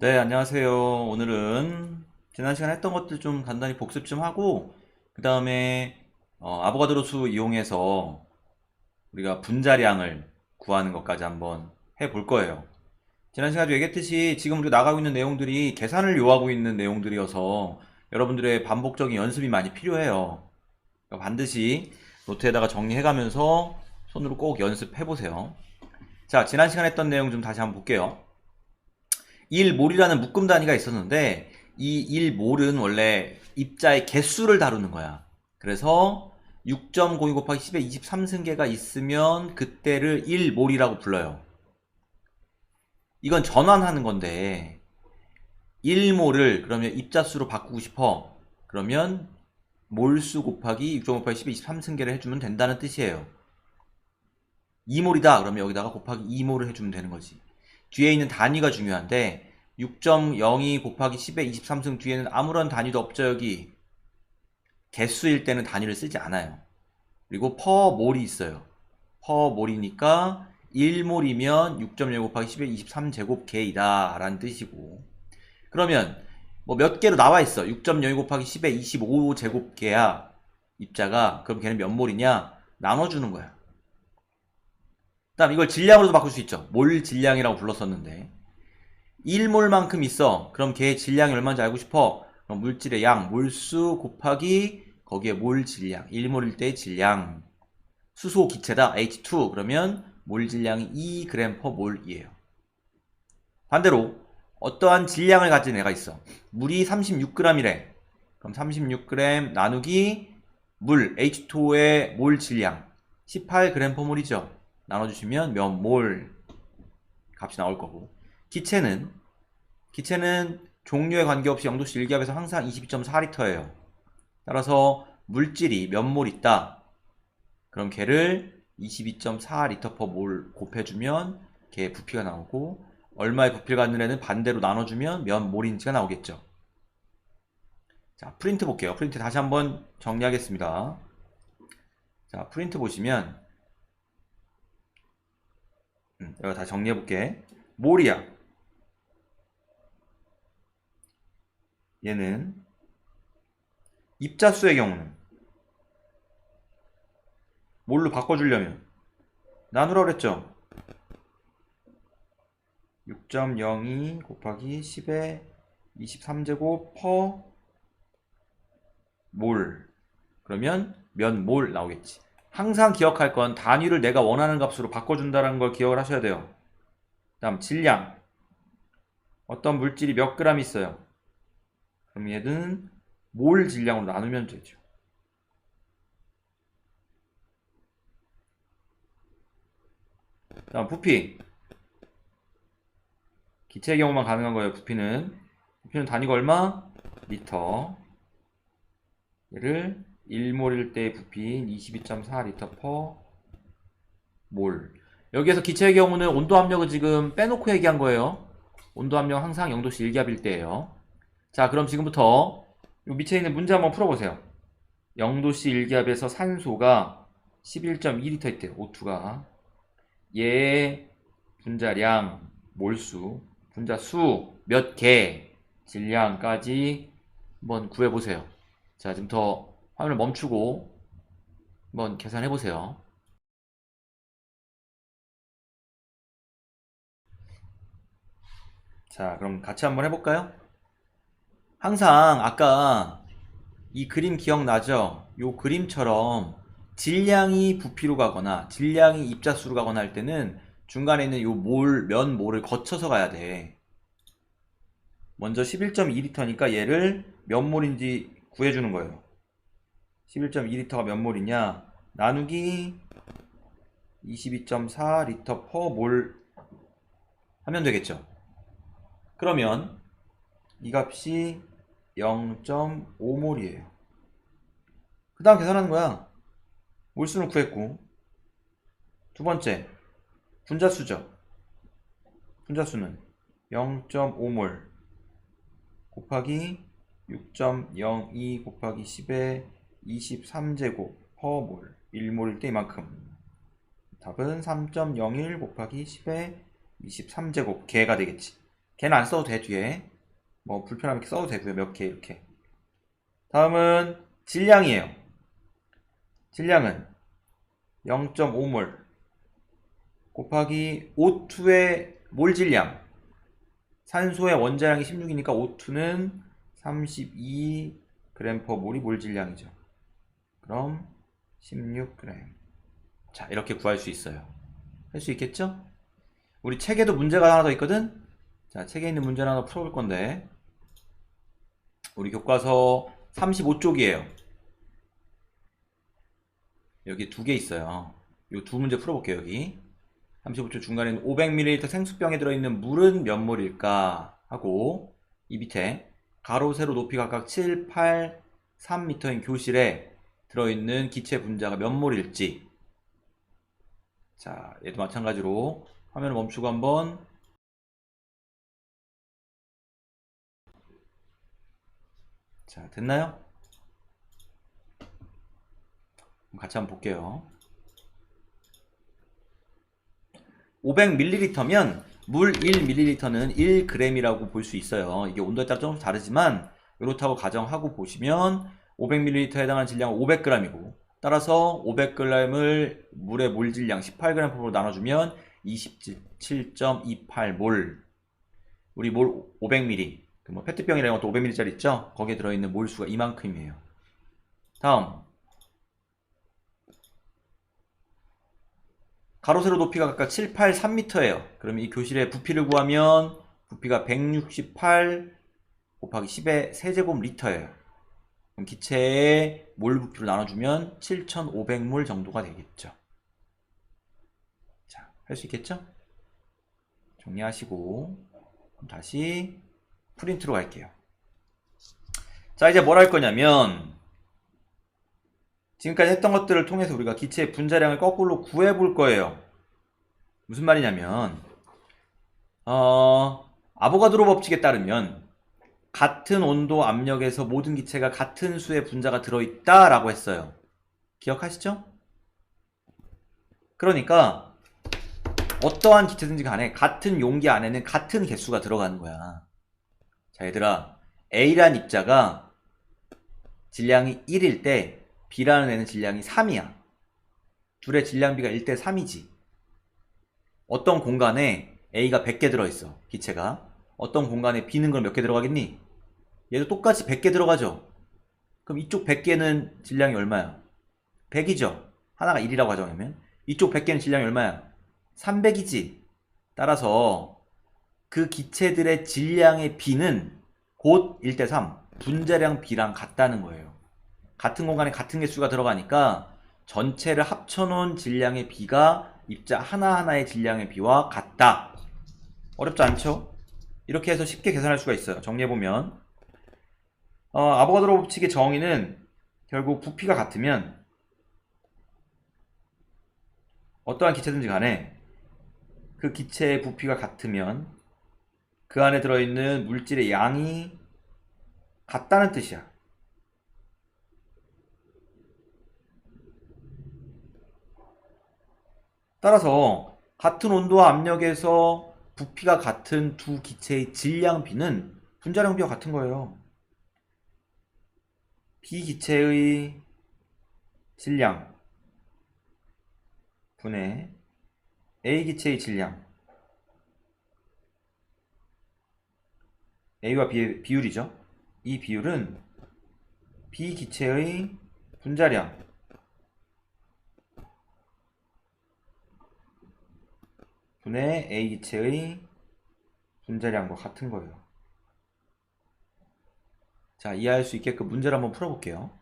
네, 안녕하세요. 오늘은 지난 시간에 했던 것들 좀 간단히 복습 좀 하고, 그 다음에 아보가드로 수 이용해서 우리가 분자량을 구하는 것까지 한번 해볼 거예요. 지난 시간에 얘기했듯이 지금 우리가 나가고 있는 내용들이 계산을 요하고 있는 내용들이어서 여러분들의 반복적인 연습이 많이 필요해요. 그러니까 반드시 노트에다가 정리해가면서 손으로 꼭 연습해보세요. 자, 지난 시간에 했던 내용 좀 다시 한번 볼게요. 1몰이라는 묶음 단위가 있었는데 이 1몰은 원래 입자의 개수를 다루는 거야. 그래서 6.02 곱하기 10의 23승계가 있으면 그때를 1몰이라고 불러요. 이건 전환하는 건데 1몰을 그러면 입자수로 바꾸고 싶어. 그러면 몰수 곱하기 6.5 곱하기 10의 23승계를 해주면 된다는 뜻이에요. 2몰이다 그러면 여기다가 곱하기 2몰을 해주면 되는 거지. 뒤에 있는 단위가 중요한데 6.02 곱하기 10의 23승 뒤에는 아무런 단위도 없죠. 여기 개수일 때는 단위를 쓰지 않아요. 그리고 퍼몰이 있어요. 퍼몰이니까 1몰이면 6.0 곱하기 10의 23제곱개이다 라는 뜻이고, 그러면 뭐 몇 개로 나와 있어. 6.02 곱하기 10의 25제곱개야 입자가. 그럼 걔는 몇 몰이냐 나눠주는 거야. 그 다음 이걸 질량으로도 바꿀 수 있죠. 몰 질량이라고 불렀었는데 1몰만큼 있어. 그럼 걔의 질량이 얼마인지 알고 싶어. 그럼 물질의 양, 몰수 곱하기 거기에 몰 질량, 1몰일 때의 질량. 수소 기체다, H2. 그러면 몰 질량이 2g per 몰이에요. 반대로 어떠한 질량을 가진 애가 있어. 물이 36g이래. 그럼 36g 나누기 물, H2의 몰 질량 18g per 몰이죠. 나눠주시면 몇 몰 값이 나올 거고. 기체는 종류에 관계없이 0도씨 1기압에서 항상 22.4L예요. 따라서 물질이 몇 몰 있다. 그럼 걔를 22.4L per 몰 곱해주면 걔의 부피가 나오고, 얼마의 부피를 갖는 애는 반대로 나눠주면 몇 몰인지가 나오겠죠. 자, 프린트 볼게요. 프린트 다시 한번 정리하겠습니다. 자, 프린트 보시면 내가 다시 정리해볼게. 몰이야. 얘는 입자수의 경우는 뭘로 바꿔주려면 나누라고 그랬죠. 6.02 곱하기 10의 23제곱 퍼 몰. 그러면 몇 몰 나오겠지. 항상 기억할 건 단위를 내가 원하는 값으로 바꿔준다는 걸 기억을 하셔야 돼요. 다음 질량. 어떤 물질이 몇 그램 있어요. 그럼 얘는 몰 질량으로 나누면 되죠. 다음 부피. 기체의 경우만 가능한 거예요. 부피는 단위가 얼마? 리터. 얘를 1몰일 때의 부피인 22.4L per 몰. 여기에서 기체의 경우는 온도 압력을 지금 빼놓고 얘기한 거예요. 온도 압력 항상 0도씨 1기압일 때예요. 자, 그럼 지금부터 이 밑에 있는 문제 한번 풀어보세요. 0도씨 1기압에서 산소가 11.2L 있대요. O2가. 얘의 분자량, 몰수, 분자수 몇 개, 질량까지 한번 구해보세요. 자, 지금부터 화면을 멈추고 한번 계산해보세요. 자, 그럼 같이 한번 해볼까요? 항상 아까 이 그림 기억나죠? 요 그림처럼 질량이 부피로 가거나 질량이 입자수로 가거나 할 때는 중간에 있는 요 몰, 면 몰을 거쳐서 가야 돼. 먼저 11.2L니까 얘를 몇 몰인지 구해주는 거예요. 11.2L가 몇 몰이냐? 나누기 22.4L per 몰 하면 되겠죠. 그러면 이 값이 0.5몰이에요. 그 다음 계산하는 거야. 몰수는 구했고, 두 번째 분자수죠. 분자수는 0.5몰 곱하기 6.02 곱하기 10의 23제곱 per 몰. 1몰일 때 이만큼. 답은 3.01 곱하기 10의 23제곱 개가 되겠지. 걔는 안 써도 돼. 뒤에 뭐 불편하면 이렇게 써도 되고요. 몇 개 이렇게. 다음은 질량이에요. 질량은 0.5몰 곱하기 O2의 몰 질량. 산소의 원자량이 16이니까 O2는 32g per 몰이 몰 질량이죠. 그럼 16g. 자, 이렇게 구할 수 있어요. 할 수 있겠죠? 우리 책에도 문제가 하나 더 있거든? 자, 책에 있는 문제를 하나 풀어볼 건데, 우리 교과서 35쪽이에요. 여기 두 개 있어요. 이 두 문제 풀어볼게요, 여기. 35쪽 중간에는 500ml 생수병에 들어있는 물은 몇 몰일까? 하고, 이 밑에 가로, 세로 높이 각각 7, 8, 3m인 교실에 들어있는 기체 분자가 몇 몰일지. 자, 얘도 마찬가지로 화면을 멈추고 한번. 자, 됐나요? 같이 한번 볼게요. 500ml면 물 1ml는 1g이라고 볼 수 있어요. 이게 온도에 따라 조금씩 다르지만 이렇다고 가정하고 보시면 500ml에 해당하는 질량은 500g이고, 따라서 500g을 물의 몰 질량 18g으로 나눠주면 27.28몰. 우리 몰 500ml, 뭐 페트병이라는 것도 500ml짜리 있죠? 거기에 들어있는 몰수가 이만큼이에요. 다음, 가로 세로 높이가 각각 7, 8, 3m예요. 그럼 이 교실의 부피를 구하면 부피가 168 곱하기 10의 세제곱리터예요. 그럼 기체의 몰 부피로 나눠주면 7,500몰 정도가 되겠죠. 자, 할 수 있겠죠? 정리하시고 다시 프린트로 갈게요. 자, 이제 뭘 할 거냐면, 지금까지 했던 것들을 통해서 우리가 기체의 분자량을 거꾸로 구해볼 거예요. 무슨 말이냐면, 아보가드로 법칙에 따르면 같은 온도 압력에서 모든 기체가 같은 수의 분자가 들어있다 라고 했어요. 기억하시죠? 그러니까 어떠한 기체든지 간에 같은 용기 안에는 같은 개수가 들어가는 거야. 자, 얘들아, A란 입자가 질량이 1일 때 B라는 애는 질량이 3이야. 둘의 질량비가 1대 3이지. 어떤 공간에 A가 100개 들어있어, 기체가. 어떤 공간에 B는 그럼 몇 개 들어가겠니? 얘도 똑같이 100개 들어가죠. 그럼 이쪽 100개는 질량이 얼마야? 100이죠. 하나가 1이라고 가정하면 이쪽 100개는 질량이 얼마야? 300이지. 따라서 그 기체들의 질량의 B는 곧 1대 3, 분자량 B랑 같다는 거예요. 같은 공간에 같은 개수가 들어가니까 전체를 합쳐놓은 질량의 B가 입자 하나하나의 질량의 B와 같다. 어렵지 않죠? 이렇게 해서 쉽게 계산할 수가 있어요. 정리해보면, 아보가드로 법칙의 정의는 결국 부피가 같으면 어떠한 기체든지 간에 그 기체의 부피가 같으면 그 안에 들어있는 물질의 양이 같다는 뜻이야. 따라서 같은 온도와 압력에서 부피가 같은 두 기체의 질량 B는 분자량 B와 같은 거예요. B 기체의 질량 분의 A 기체의 질량, A와 B의 비율이죠. 이 비율은 B 기체의 분자량 분의 A 기체의 분자량과 같은 거예요. 자, 이해할 수 있게끔 문제를 한번 풀어볼게요.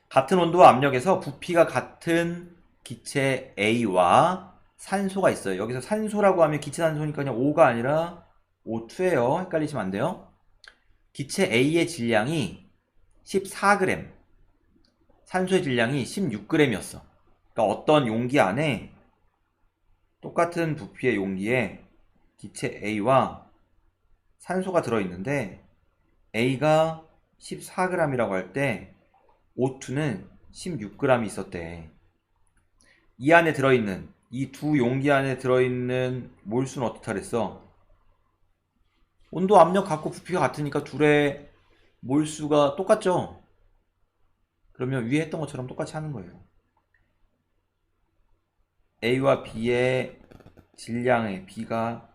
같은 온도와 압력에서 부피가 같은 기체 A와 산소가 있어요. 여기서 산소라고 하면 기체 산소니까 그냥 O가 아니라 O2예요. 헷갈리시면 안 돼요. 기체 A의 질량이 14g, 산소의 질량이 16g이었어. 그러니까 어떤 용기 안에 똑같은 부피의 용기에 기체 A와 산소가 들어있는데 A가 14g이라고 할 때 O2는 16g이 있었대. 이 안에 들어있는, 이 두 용기 안에 들어있는 몰수는 어떻다 그랬어? 온도, 압력 같고 부피가 같으니까 둘의 몰수가 똑같죠? 그러면 위에 했던 것처럼 똑같이 하는 거예요. A와 B의 질량의 B가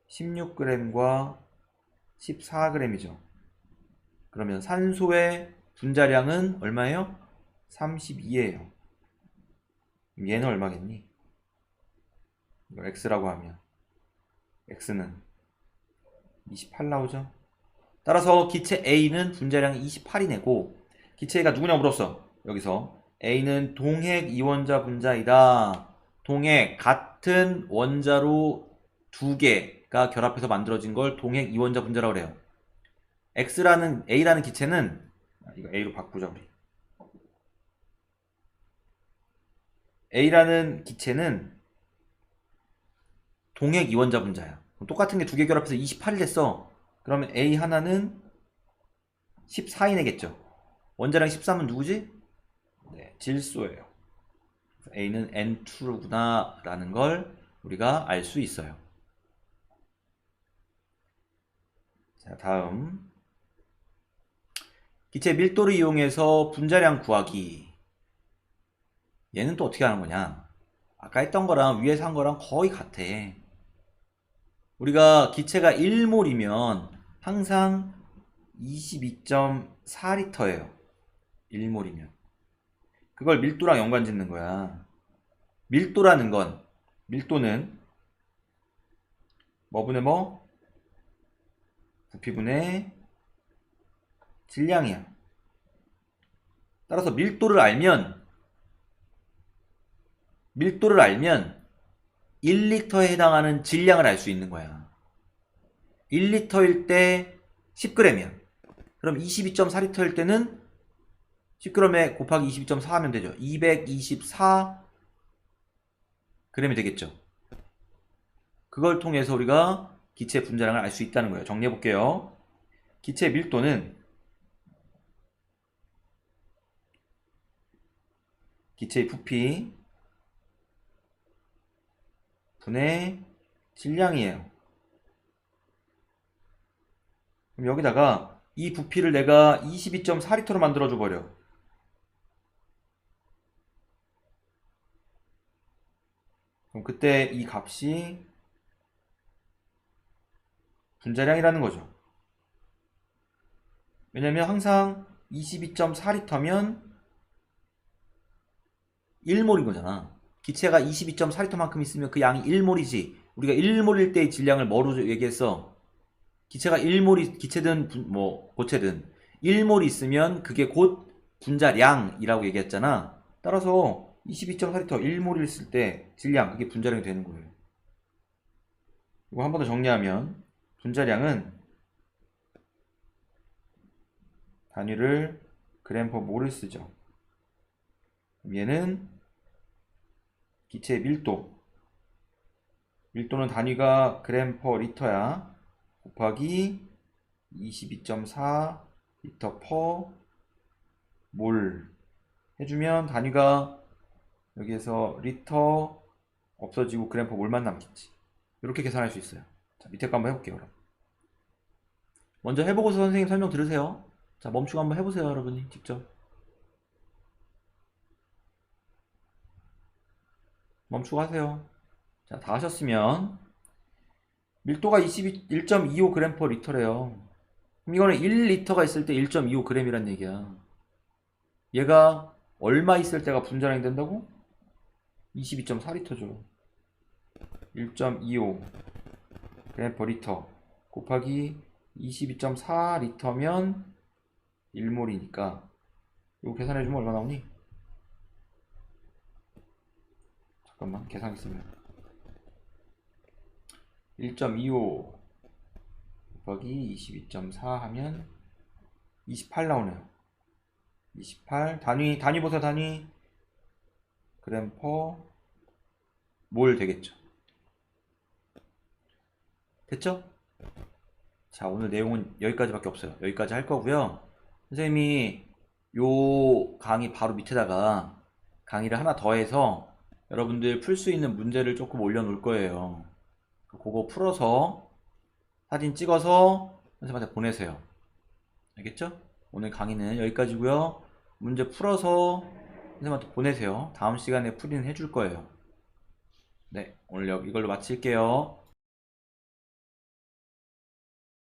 16g과 14g이죠. 그러면 산소의 분자량은 얼마예요? 32예요. 얘는 얼마겠니? 이걸 X라고 하면 X는 28 나오죠. 따라서 기체 A는 분자량이 28이네고 기체 A가 누구냐 물었어. 여기서 A는 동핵 이원자 분자이다. 동핵 같은 원자로 두 개가 결합해서 만들어진 걸 동핵 이원자 분자라고 그래요. X라는 A라는 기체는 이거 A로 바꾸자 우리. A라는 기체는 동핵 이원자 분자야. 똑같은 게 두 개 결합해서 28이 됐어. 그러면 A 하나는 14이네겠죠. 원자량 13은 누구지? 네, 질소예요. A는 N2구나 라는 걸 우리가 알 수 있어요. 자, 다음 기체 밀도를 이용해서 분자량 구하기. 얘는 또 어떻게 하는 거냐? 아까 했던 거랑 위에서 한 거랑 거의 같아. 우리가 기체가 1몰이면 항상 22.4리터예요. 1몰이면. 그걸 밀도랑 연관 짓는 거야. 밀도라는 건, 밀도는 뭐분의 뭐? 부피분의 질량이야. 따라서 밀도를 알면 1리터에 해당하는 질량을 알 수 있는 거야. 1리터일 때 10g이야. 그럼 22.4리터일 때는 10g에 곱하기 22.4 하면 되죠. 224g이 되겠죠. 그걸 통해서 우리가 기체 분자량을 알 수 있다는 거예요. 정리해 볼게요. 기체 밀도는 기체의 부피 분의 질량이에요. 그럼 여기다가 이 부피를 내가 22.4리터로 만들어줘 버려. 그럼 그때 이 값이 분자량이라는 거죠. 왜냐면 항상 22.4리터면 1몰인 거잖아. 기체가 22.4리터만큼 있으면 그 양이 1몰이지. 우리가 1몰일 때의 질량을 뭐로 얘기했어? 기체가 1몰이, 기체든 뭐 고체든 1몰이 있으면 그게 곧 분자량이라고 얘기했잖아. 따라서 22.4리터 1몰이 있을 때 질량, 그게 분자량이 되는 거예요. 이거 한 번 더 정리하면 분자량은 단위를 그램 퍼 몰을 쓰죠. 얘는 기체의 밀도는 단위가 그램 퍼 리터야. 곱하기 22.4 리터 퍼 몰 해주면 단위가 여기에서 리터 없어지고 그램 퍼 몰만 남겠지. 이렇게 계산할 수 있어요. 자, 밑에 거 한번 해볼게요. 그럼 먼저 해보고서 선생님 설명 들으세요. 자, 멈추고 한번 해보세요. 여러분이 직접 멈추고 하세요. 자, 다 하셨으면 밀도가 1.25g per 리터래요. 그럼 이거는 1리터가 있을 때 1.25g이란 얘기야. 얘가 얼마 있을 때가 분자량이 된다고? 22.4리터죠. 1.25g per 리터 곱하기 22.4리터면 1몰이니까 이거 계산해주면 얼마 나오니? 잠깐만 계산했으면 1.25 곱하기 22.4 하면 28 나오네요. 28 단위 보세요. 단위 그램 퍼 몰 되겠죠. 됐죠? 자, 오늘 내용은 여기까지밖에 없어요. 여기까지 할 거고요. 선생님이 요 강의 바로 밑에다가 강의를 하나 더 해서 여러분들 풀 수 있는 문제를 조금 올려놓을 거예요. 그거 풀어서 사진 찍어서 선생님한테 보내세요. 알겠죠? 오늘 강의는 여기까지고요. 문제 풀어서 선생님한테 보내세요. 다음 시간에 풀이는 해줄 거예요. 네, 오늘 이걸로 마칠게요.